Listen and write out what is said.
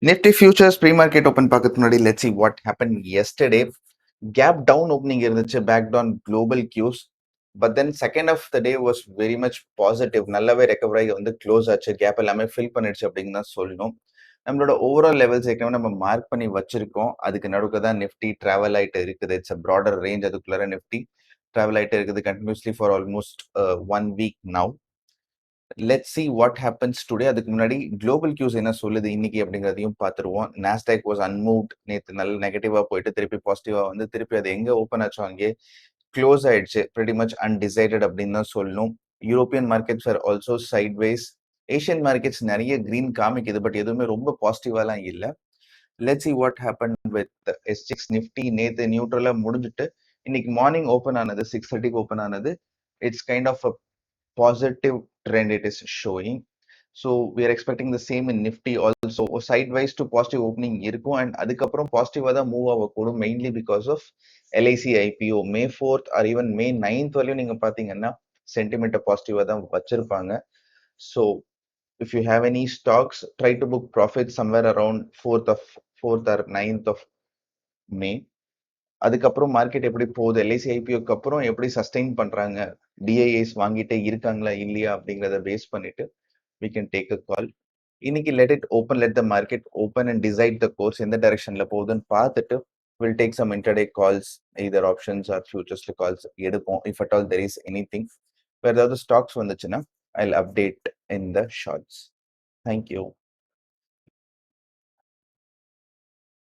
Nifty futures pre-market open paakathukku munadi, let's see what happened yesterday. Gap down opening irundhuchu backed on global cues, but then second of the day was very much positive. நல்லாவே recover ஆகி வந்து close ஆச்சு. Gap எல்லாமே fill பண்ணிடுச்சு அப்படின்னு தான் சொல்லணும். நம்மளோட ஓவரால் லெவல்ஸ் ஏற்கனவே நம்ம மார்க் பண்ணி வச்சிருக்கோம். அதுக்கு நடுவுக்கு தான் நிஃப்டி டிராவல் ஆயிட்டு இருக்குது. It's a broader range. அதுக்குள்ளார நிஃப்டி டிராவல் ஆயிட்டு இருக்குது continuously for almost 1 week now. Let's see what happens today. அதுக்கு முன்னாடி குளோபல் கியூஸ் என்ன சொல்லுது இன்னைக்கு அப்படிங்கிறதையும் பார்த்துருவோம். Nasdaq was unmoved. நேற்று நல்ல நெகட்டிவா போயிட்டு திருப்பி பாசிட்டிவா வந்து திருப்பி அது எங்க ஓப்பன் ஆச்சோ அங்கே க்ளோஸ் ஆயிடுச்சு. பிரிட்டி மச் அன்டிசைடட் அப்படின்னு தான் சொல்லணும். European markets are also sideways. Asian markets நிறைய கிரீன் காமிக்குது, பட் எதுவுமே ரொம்ப பாசிட்டிவாலாம் இல்லை. Let's see what happen with SgxNifty. நேற்று நியூட்ரலா முடிஞ்சுட்டு இன்னைக்கு மார்னிங் ஓப்பன் ஆனது 6:30 ஓப்பன் ஆனது. It's kind of positive trend it is showing. So we are expecting the same in Nifty also. Sideways to positive opening இருக்கும் and அதுக்கப்புறம் பாசிட்டிவா தான் move ஆகக்கூடும், mainly because of LIC IPO. May 4th or even May 9th வரையும் நீங்க பாத்தீங்கன்னா சென்டிமெண்ட்டை பாசிட்டிவா தான் வச்சிருப்பாங்க. So if you have any stocks, try to book profit somewhere around 4th or 9th of May. அதுக்கப்புறம் மார்க்கெட் எப்படி போகுது, எல்ஐசி ஐபிஓக்கு அப்புறம் எப்படி சஸ்டெயின் பண்றாங்க, டிஐஎஸ் வாங்கிட்டே இருக்காங்களா இல்லையா அப்படிங்கிறத பேஸ் பண்ணிட்டு we can take a call. இன்னைக்கு let the market open and decide the course. எந்த டைரக்ஷன்ல போகுதுன்னு பார்த்துட்டு we'll take some intraday calls, either options or futures calls எடுப்போம். if at all there is anything. வேற ஏதாவது ஸ்டாக்ஸ் வந்துச்சுன்னா I'll update in the shorts. Thank you.